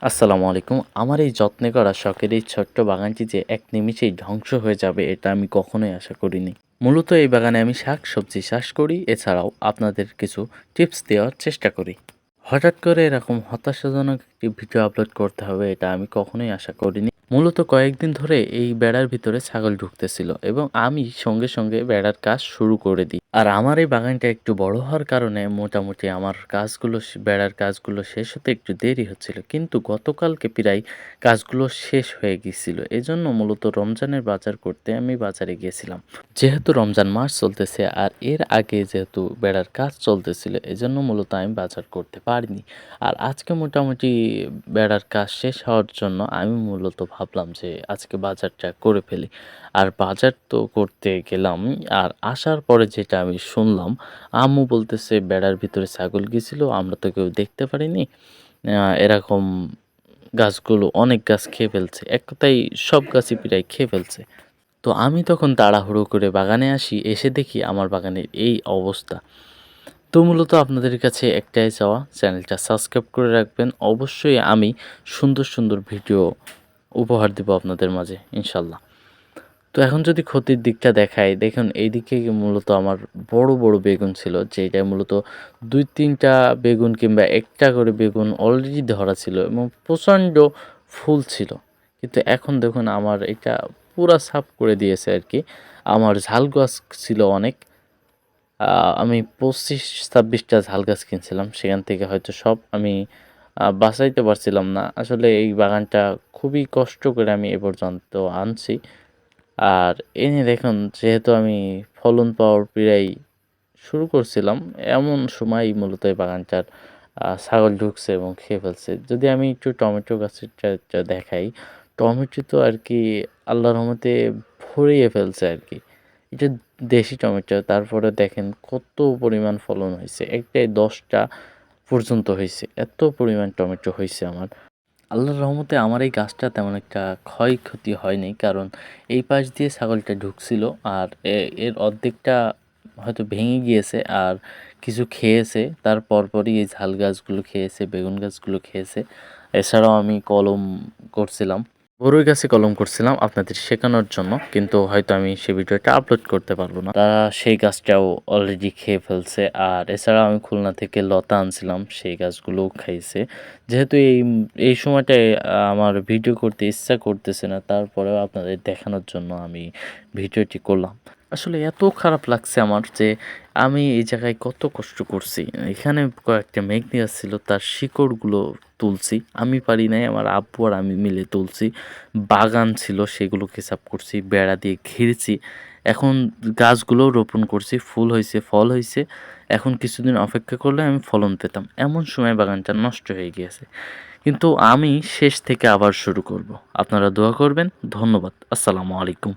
আসসালামু আলাইকুম। আমার এই যত্নে করা শখের এই ছোট্ট বাগানটি যে এক নিমিষেই ধ্বংস হয়ে যাবে এটা আমি কখনোই আশা করিনি। মূলত এই বাগানে আমি শাকসবজি চাষ করি, এছাড়াও আপনাদের কিছু টিপস দেওয়ার চেষ্টা করি। হঠাৎ করে এরকম হতাশাজনক একটি ভিডিও আপলোড করতে হবে এটা আমি কখনোই আশা করিনি। মূলত কয়েকদিন ধরে এই বেড়ার ভিতরে ছাগল ঢুকতেছিল এবং আমি সঙ্গে সঙ্গে বেড়ার কাজ শুরু করে দিই। আর আমার এই বাগানটা একটু বড় হওয়ার কারণে মোটামুটি আমার কাজগুলো বেড়ার কাজগুলো শেষ হতে একটু দেরি হচ্ছিল, কিন্তু গতকালকে প্রায় কাজগুলো শেষ হয়ে গিয়েছিল। এজন্য মূলত রমজানের বাজার করতে আমি বাজারে গিয়েছিলাম। যেহেতু রমজান মাস চলতেছে আর এর আগে যেহেতু বেড়ার কাজ চলতেছিল, এজন্য মূলত আমি বাজার করতে পারিনি। আর আজকে মোটামুটি বেড়ার কাজ শেষ হওয়ার জন্য আমি মূলত ভাবলাম যে আজকে বাজারটা করে ফেলি। আর বাজার তো করতে গেলাম, আর আসার পরে যেটা আমি শুনলাম, আম্মু বলতেছে বেড়ার ভিতরে ছাগল গেছিল, আমরা তো কেউ দেখতে পারিনি। এরকম গাছগুলো অনেক গাছ খেয়ে ফেলছে, এক কথায় সব গাছই প্রায় খেয়ে ফেলছে। তো আমি তখন তাড়াহুড়ো করে বাগানে আসি, এসে দেখি আমার বাগানের এই অবস্থা। তো মূলত আপনাদের কাছে একটাই চাওয়া, চ্যানেলটা সাবস্ক্রাইব করে রাখবেন। অবশ্যই আমি সুন্দর সুন্দর ভিডিও উপহার দেব আপনাদের মাঝে ইনশাল্লাহ। তো এখন যদি ক্ষতির দিকটা দেখাই, দেখুন এইদিকে মূলত আমার বড় বড় বেগুন ছিল, যেটা মূলত ২-৩টা বেগুন কিংবা একটা করে বেগুন অলরেডি ধরা ছিল এবং প্রচণ্ড ফুল ছিল। কিন্তু এখন দেখুন আমার এটা পুরা সাফ করে দিয়েছে আর কি। আমার ঝাল গাছ ছিল অনেক। আমি ২৫-২৬টা ঝাল গাছ কিনছিলাম। সেখান থেকে হয়তো সব আমি বাছাইতে পারছিলাম না। আসলে এই বাগানটা খুবই কষ্ট করে আমি এ পর্যন্ত আনছি। আর এনে দেখুন, যেহেতু আমি ফলন পাওয়ার প্রায় শুরু করছিলাম, এমন সময়ই মূলত এই বাগানটার ছাগল ঢুকছে এবং খেয়ে ফেলছে। যদি আমি একটু টমেটো গাছেরটা দেখাই, টমেটো তো আর কি আল্লাহর রহমতে ভরিয়ে ফেলছে আর কি। এটা দেশি টমেটো, তারপরে দেখেন কত পরিমাণ ফলন হয়েছে। একটাই 10টা পর্যন্ত হয়েছে। এত পরিমাণ টমেটো হয়েছে আমার। আল্লাহর রহমতে আমার এই গাছটা তেমন একটা ক্ষয়ক্ষতি হয়নি, কারণ এই পাশ দিয়ে ছাগলটা ঢুকছিল আর এর অর্ধেকটা হয়তো ভেঙে গিয়েছে আর কিছু খেয়েছে। তার পরপরই এই ঝাল গাছগুলো খেয়েছে, বেগুন গাছগুলো খেয়েছে। এছাড়াও আমি কলম করছিলাম, বড়ই গাছে কলম করছিলাম আপনাদের শেখানোর জন্য, কিন্তু হয়তো আমি সেই ভিডিওটা আপলোড করতে পারবো না। তারা সেই গাছটাও অলরেডি খেয়ে ফেলছে। আর এছাড়াও আমি খুলনা থেকে লতা আনছিলাম, সেই গাছগুলোও খাইছে। যেহেতু এই সময়টায় আমার ভিডিও করতে ইচ্ছা করতেছে না, তারপরেও আপনাদের দেখানোর জন্য আমি ভিডিওটি করলাম। আসলে এত খারাপ লাগছে আমার যে আমি এই জায়গায় কত কষ্ট করছি। এখানে কয়েকটা মেঘনি গাছ ছিল, তার শিকড়গুলো তুলছি। আমি পারি নাই, আমার আব্বু আর আমি মিলে তুলছি। বাগান ছিল, সেগুলোকে সাফ করছি, বেড়া দিয়ে ঘিরেছি। এখন গাছগুলোও রোপণ করছি, ফুল হয়েছে, ফল হয়েছে। এখন কিছুদিন অপেক্ষা করলে আমি ফলন পেতাম। এমন সময় বাগানটা নষ্ট হয়ে গিয়েছে। কিন্তু আমি শেষ থেকে আবার শুরু করব। আপনারা দোয়া করবেন। ধন্যবাদ। আসসালামু আলাইকুম।